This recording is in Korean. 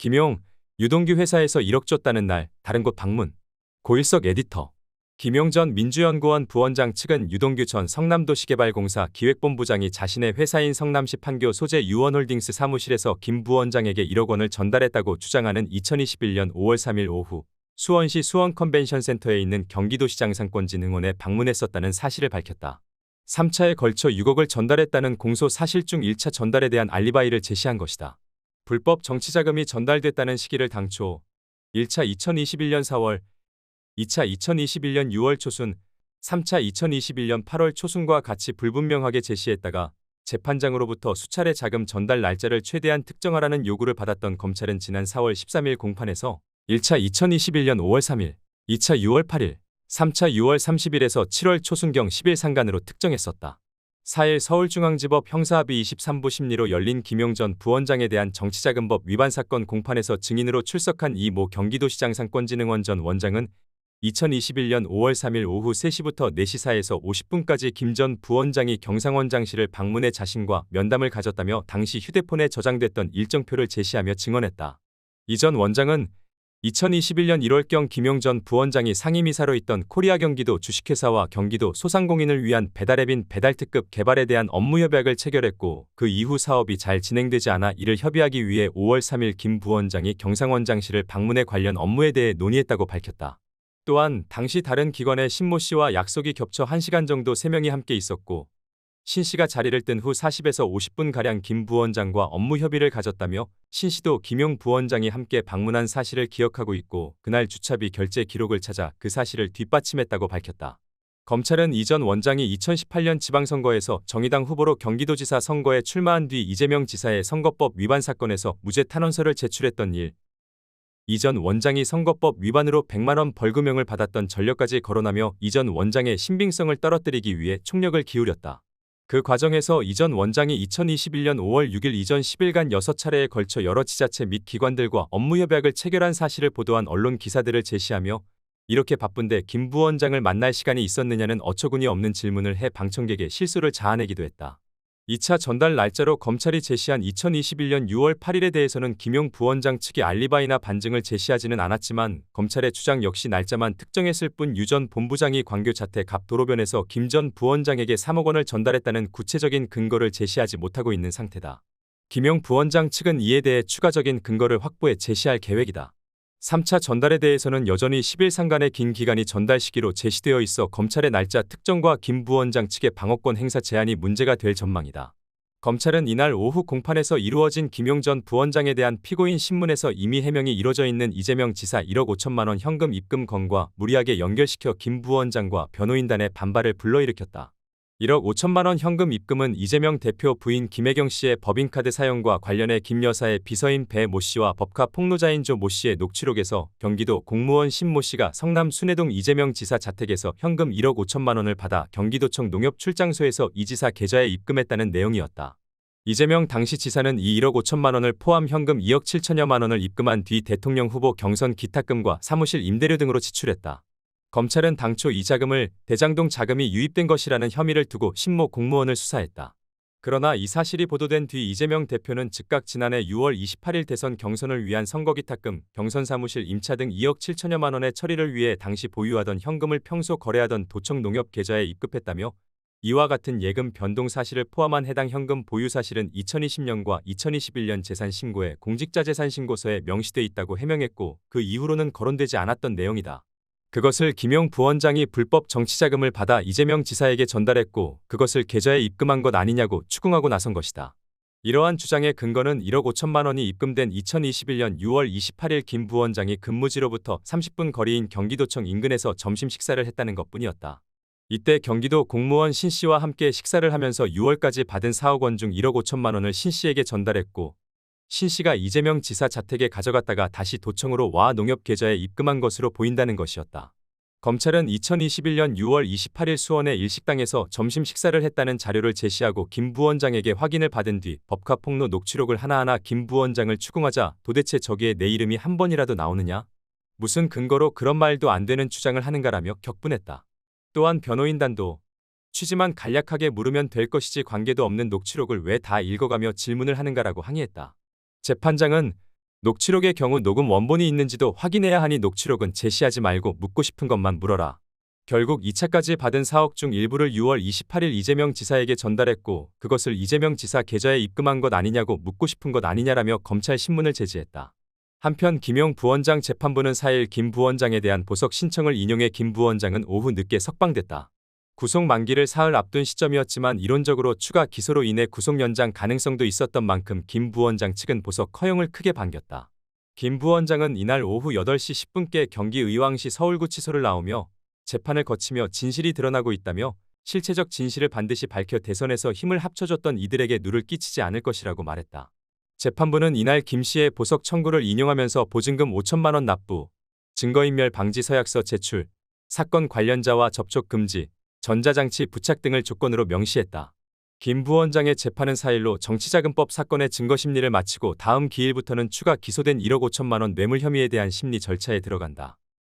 김용, 유동규 회사에서 1억 줬다는 날 다른 곳 방문. 고일석 에디터. 김용 전 민주연구원 부원장 측은 유동규 전 성남도시개발공사 기획본부장이 자신의 회사인 성남시 판교 소재 유원홀딩스 사무실에서 김 부원장에게 1억 원을 전달했다고 주장하는 2021년 5월 3일 오후 수원시 수원컨벤션센터에 있는 경기도시장상권진흥원에 방문했었다는 사실을 밝혔다. 3차에 걸쳐 6억을 전달했다는 공소 사실 중 1차 전달에 대한 알리바이를 제시한 것이다. 불법 정치자금이 전달됐다는 시기를 당초 1차 2021년 4월, 2차 2021년 6월 초순, 3차 2021년 8월 초순과 같이 불분명하게 제시했다가 재판장으로부터 수차례 자금 전달 날짜를 최대한 특정하라는 요구를 받았던 검찰은 지난 4월 13일 공판에서 1차 2021년 5월 3일, 2차 6월 8일, 3차 6월 30일에서 7월 초순경 10일 상간으로 특정했었다. 4일 서울중앙지법 형사합의 23부 심리로 열린 김용 전 부원장에 대한 정치자금법 위반 사건 공판에서 증인으로 출석한 이 모 경기도시장상권진흥원 전 원장은 2021년 5월 3일 오후 3시부터 4시 4에서 50분까지 김 전 부원장이 경상원장실을 방문해 자신과 면담을 가졌다며 당시 휴대폰에 저장됐던 일정표를 제시하며 증언했다. 이 전 원장은 2021년 1월경 김용 전 부원장이 상임이사로 있던 코리아 경기도 주식회사와 경기도 소상공인을 위한 배달앱인 배달특급 개발에 대한 업무 협약을 체결했고 그 이후 사업이 잘 진행되지 않아 이를 협의하기 위해 5월 3일 김 부원장이 경상원장실을 방문해 관련 업무에 대해 논의했다고 밝혔다. 또한 당시 다른 기관의 신모 씨와 약속이 겹쳐 1시간 정도 3명이 함께 있었고 신 씨가 자리를 뜬 후 40에서 50분가량 김 부원장과 업무 협의를 가졌다며 신 씨도 김용 부원장이 함께 방문한 사실을 기억하고 있고 그날 주차비 결제 기록을 찾아 그 사실을 뒷받침했다고 밝혔다. 검찰은 이 전 원장이 2018년 지방선거에서 정의당 후보로 경기도지사 선거에 출마한 뒤 이재명 지사의 선거법 위반 사건에서 무죄 탄원서를 제출했던 일, 이 전 원장이 선거법 위반으로 100만 원 벌금형을 받았던 전력까지 거론하며 이 전 원장의 신빙성을 떨어뜨리기 위해 총력을 기울였다. 그 과정에서 이 전 원장이 2021년 5월 6일 이전 10일간 6차례에 걸쳐 여러 지자체 및 기관들과 업무 협약을 체결한 사실을 보도한 언론 기사들을 제시하며 이렇게 바쁜데 김 부원장을 만날 시간이 있었느냐는 어처구니 없는 질문을 해 방청객의 실소를 자아내기도 했다. 2차 전달 날짜로 검찰이 제시한 2021년 6월 8일에 대해서는 김용 부원장 측이 알리바이나 반증을 제시하지는 않았지만 검찰의 주장 역시 날짜만 특정했을 뿐 유 전 본부장이 광교 자택 앞 도로변에서 김 전 부원장에게 3억 원을 전달했다는 구체적인 근거를 제시하지 못하고 있는 상태다. 김용 부원장 측은 이에 대해 추가적인 근거를 확보해 제시할 계획이다. 3차 전달에 대해서는 여전히 10일 상간의 긴 기간이 전달 시기로 제시되어 있어 검찰의 날짜 특정과 김 부원장 측의 방어권 행사 제한이 문제가 될 전망이다. 검찰은 이날 오후 공판에서 이루어진 김용 전 부원장에 대한 피고인 신문에서 이미 해명이 이뤄져 있는 이재명 지사 1억 5천만 원 현금 입금 건과 무리하게 연결시켜 김 부원장과 변호인단의 반발을 불러일으켰다. 1억 5천만 원 현금 입금은 이재명 대표 부인 김혜경 씨의 법인카드 사용과 관련해 김 여사의 비서인 배 모 씨와 법카 폭로자인 조 모 씨의 녹취록에서 경기도 공무원 신 모 씨가 성남 순회동 이재명 지사 자택에서 현금 1억 5천만 원을 받아 경기도청 농협출장소에서 이 지사 계좌에 입금했다는 내용이었다. 이재명 당시 지사는 이 1억 5천만 원을 포함 현금 2억 7천여만 원을 입금한 뒤 대통령 후보 경선 기탁금과 사무실 임대료 등으로 지출했다. 검찰은 당초 이 자금을 대장동 자금이 유입된 것이라는 혐의를 두고 신모 공무원을 수사했다. 그러나 이 사실이 보도된 뒤 이재명 대표는 즉각 지난해 6월 28일 대선 경선을 위한 선거기탁금, 경선 사무실 임차 등 2억 7천여만 원의 처리를 위해 당시 보유하던 현금을 평소 거래하던 도청 농협 계좌에 입금했다며 이와 같은 예금 변동 사실을 포함한 해당 현금 보유 사실은 2020년과 2021년 재산신고에 공직자재산신고서에 명시돼 있다고 해명했고 그 이후로는 거론되지 않았던 내용이다. 그것을 김용 부원장이 불법 정치자금을 받아 이재명 지사에게 전달했고 그것을 계좌에 입금한 것 아니냐고 추궁하고 나선 것이다. 이러한 주장의 근거는 1억 5천만 원이 입금된 2021년 6월 28일 김 부원장이 근무지로부터 30분 거리인 경기도청 인근에서 점심 식사를 했다는 것뿐이었다. 이때 경기도 공무원 신 씨와 함께 식사를 하면서 6월까지 받은 4억 원 중 1억 5천만 원을 신 씨에게 전달했고 신 씨가 이재명 지사 자택에 가져갔다가 다시 도청으로 와 농협 계좌에 입금한 것으로 보인다는 것이었다. 검찰은 2021년 6월 28일 수원의 일식당에서 점심 식사를 했다는 자료를 제시하고 김 부원장에게 확인을 받은 뒤 법카 폭로 녹취록을 하나하나 김 부원장을 추궁하자 도대체 저기에 내 이름이 한 번이라도 나오느냐? 무슨 근거로 그런 말도 안 되는 주장을 하는가라며 격분했다. 또한 변호인단도 취지만 간략하게 물으면 될 것이지 관계도 없는 녹취록을 왜 다 읽어가며 질문을 하는가라고 항의했다. 재판장은 녹취록의 경우 녹음 원본이 있는지도 확인해야 하니 녹취록은 제시하지 말고 묻고 싶은 것만 물어라. 결국 2차까지 받은 4억 중 일부를 6월 28일 이재명 지사에게 전달했고 그것을 이재명 지사 계좌에 입금한 것 아니냐고 묻고 싶은 것 아니냐라며 검찰 신문을 제지했다. 한편 김용 부원장 재판부는 4일 김 부원장에 대한 보석 신청을 인용해 김 부원장은 오후 늦게 석방됐다. 구속 만기를 사흘 앞둔 시점이었지만 이론적으로 추가 기소로 인해 구속 연장 가능성도 있었던 만큼 김 부원장 측은 보석 허용을 크게 반겼다. 김 부원장은 이날 오후 8시 10분께 경기 의왕시 서울구치소를 나오며 재판을 거치며 진실이 드러나고 있다며 실체적 진실을 반드시 밝혀 대선에서 힘을 합쳐줬던 이들에게 누를 끼치지 않을 것이라고 말했다. 재판부는 이날 김 씨의 보석 청구를 인용하면서 보증금 5천만 원 납부, 증거인멸 방지 서약서 제출, 사건 관련자와 접촉 금지, 전자장치 부착 등을 조건으로 명시했다. 김 부원장의 재판은 4일로 정치자금법 사건의 증거심리를 마치고 다음 기일부터는 추가 기소된 1억 5천만 원 뇌물 혐의에 대한 심리 절차에 들어간다.